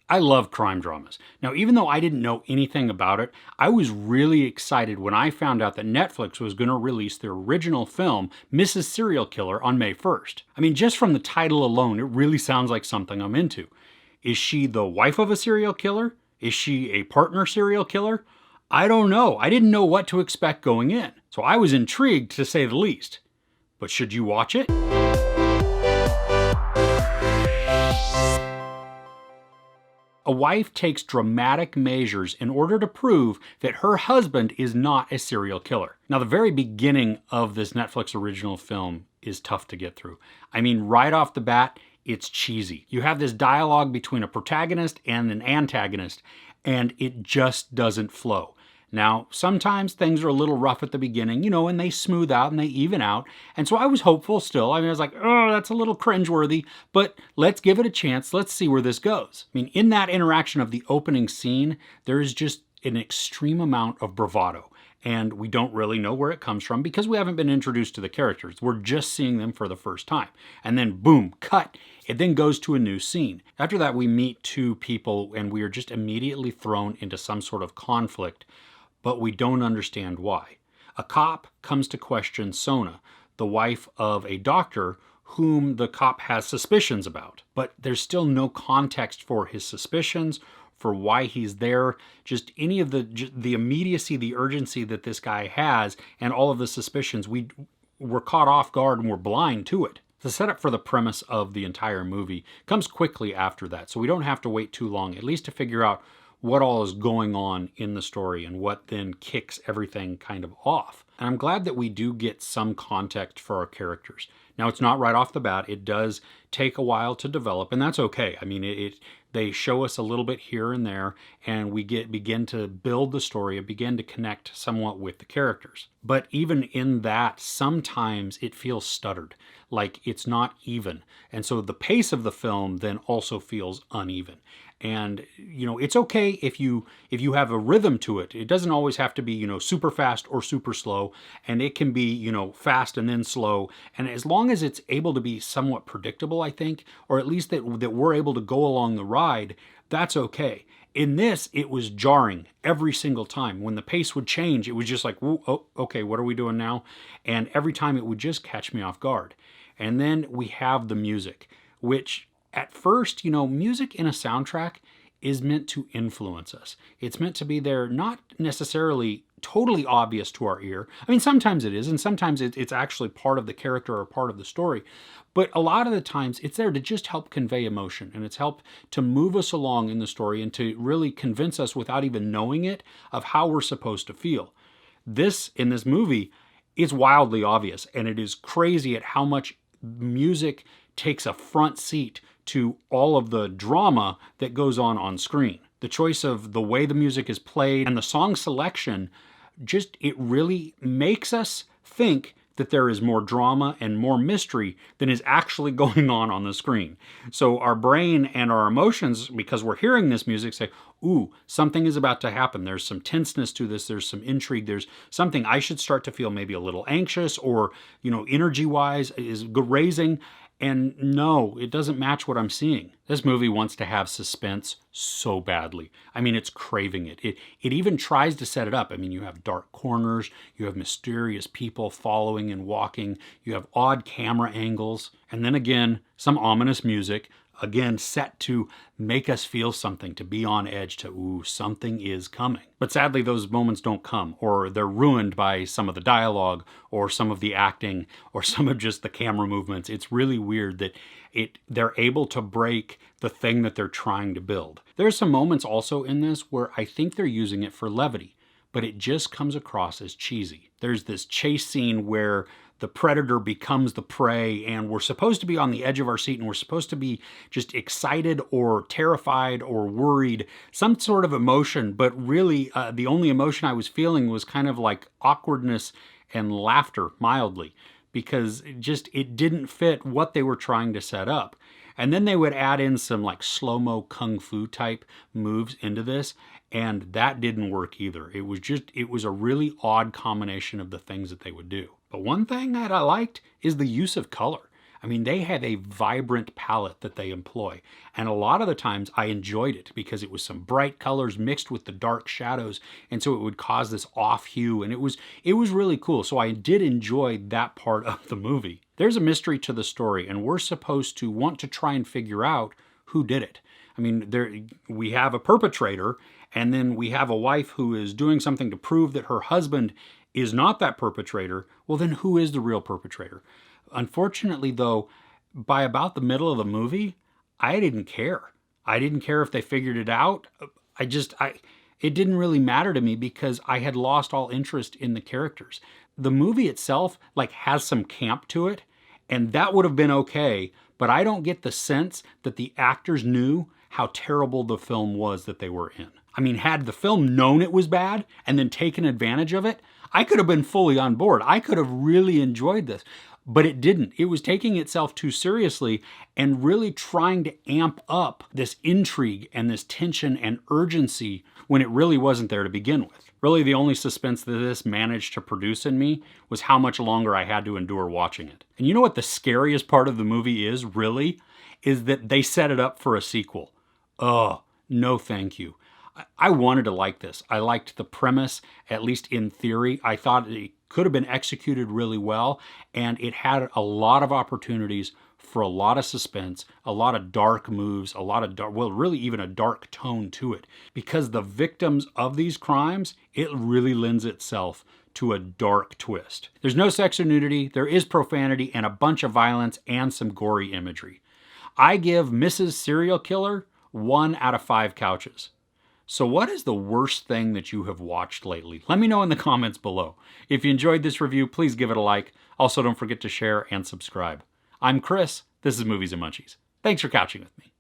I love crime dramas. Now, even though I didn't know anything about it, I was really excited when I found out that Netflix was going to release their original film, Mrs. Serial Killer, on May 1st. I mean, just from the title alone, it really sounds like something I'm into. Is she the wife of a serial killer? Is she a partner serial killer? I don't know. I didn't know what to expect going in, so I was intrigued to say the least. But should you watch it? A wife takes dramatic measures in order to prove that her husband is not a serial killer. Now, the very beginning of this Netflix original film is tough to get through. I mean, right off the bat, it's cheesy. You have this dialogue between a protagonist and an antagonist, and it just doesn't flow. Now, sometimes things are a little rough at the beginning, and they smooth out and they even out. And so I was hopeful still. I mean, I was like, oh, that's a little cringeworthy, but let's give it a chance. Let's see where this goes. I mean, in that interaction of the opening scene, there is just an extreme amount of bravado. And we don't really know where it comes from because we haven't been introduced to the characters. We're just seeing them for the first time. And then boom, cut. It then goes to a new scene. After that, we meet two people and we are just immediately thrown into some sort of conflict, but we don't understand why. A cop comes to question Sona, the wife of a doctor whom the cop has suspicions about. But there's still no context for his suspicions, for why he's there, just any of the immediacy, the urgency that this guy has, and all of the suspicions. We're caught off guard and we're blind to it. The setup for the premise of the entire movie comes quickly after that, so we don't have to wait too long, at least to figure out what all is going on in the story and what then kicks everything kind of off. And I'm glad that we do get some context for our characters. Now, it's not right off the bat. It does take a while to develop, and that's okay. I mean, they show us a little bit here and there, and we begin to build the story and begin to connect somewhat with the characters. But even in that, sometimes it feels stuttered, like it's not even. And so the pace of the film then also feels uneven. And it's okay if you have a rhythm to it. It doesn't always have to be super fast or super slow, and it can be fast and then slow. And as long as it's able to be somewhat predictable, I think, or at least that we're able to go along the ride, that's okay. In this, it was jarring every single time. When the pace would change, it was just like, oh, okay, what are we doing now? And every time it would just catch me off guard. And then we have the music, which at first, music in a soundtrack is meant to influence us. It's meant to be there, not necessarily totally obvious to our ear. I mean, sometimes it is, and sometimes it's actually part of the character or part of the story. But a lot of the times, it's there to just help convey emotion, and it's helped to move us along in the story and to really convince us without even knowing it of how we're supposed to feel. In this movie, is wildly obvious, and it is crazy at how much music takes a front seat to all of the drama that goes on screen. The choice of the way the music is played and the song selection, it really makes us think that there is more drama and more mystery than is actually going on the screen. So our brain and our emotions, because we're hearing this music, say, ooh, something is about to happen. There's some tenseness to this. There's some intrigue. There's something I should start to feel maybe a little anxious or, energy-wise is raising. And no, it doesn't match what I'm seeing. This movie wants to have suspense so badly. I mean, it's craving it. It even tries to set it up. I mean, you have dark corners, you have mysterious people following and walking, you have odd camera angles, and then again, some ominous music, again set to make us feel something, to be on edge, to, ooh, something is coming. But sadly, those moments don't come, or they're ruined by some of the dialogue, or some of the acting, or some of just the camera movements. It's really weird that they're able to break the thing that they're trying to build. There's some moments also in this where I think they're using it for levity, but it just comes across as cheesy. There's this chase scene where the predator becomes the prey, and we're supposed to be on the edge of our seat, and we're supposed to be just excited or terrified or worried, some sort of emotion, but really the only emotion I was feeling was kind of like awkwardness and laughter mildly, because it didn't fit what they were trying to set up. And then they would add in some like slow-mo kung fu type moves into this, and that didn't work either. It was a really odd combination of the things that they would do. But one thing that I liked is the use of color. I mean, they have a vibrant palette that they employ. And a lot of the times I enjoyed it because it was some bright colors mixed with the dark shadows. And so it would cause this off hue. And it was really cool. So I did enjoy that part of the movie. There's a mystery to the story, and we're supposed to want to try and figure out who did it. I mean, we have a perpetrator, and then we have a wife who is doing something to prove that her husband is not that perpetrator. Well, then who is the real perpetrator? Unfortunately, though, by about the middle of the movie, I didn't care. I didn't care if they figured it out. It didn't really matter to me because I had lost all interest in the characters. The movie itself, has some camp to it, and that would have been okay, but I don't get the sense that the actors knew how terrible the film was that they were in. I mean, had the film known it was bad and then taken advantage of it, I could have been fully on board. I could have really enjoyed this. But it didn't. It was taking itself too seriously and really trying to amp up this intrigue and this tension and urgency when it really wasn't there to begin with. Really, the only suspense that this managed to produce in me was how much longer I had to endure watching it. And you know what the scariest part of the movie is, really? Is that they set it up for a sequel. Oh, no thank you. I wanted to like this. I liked the premise, at least in theory. I thought it could have been executed really well, and it had a lot of opportunities for a lot of suspense, a lot of dark moves, really even a dark tone to it. Because the victims of these crimes, it really lends itself to a dark twist. There's no sex or nudity, there is profanity and a bunch of violence and some gory imagery. I give Mrs. Serial Killer 1 out of 5 couches. So what is the worst thing that you have watched lately? Let me know in the comments below. If you enjoyed this review, please give it a like. Also, don't forget to share and subscribe. I'm Chris. This is Movies and Munchies. Thanks for couching with me.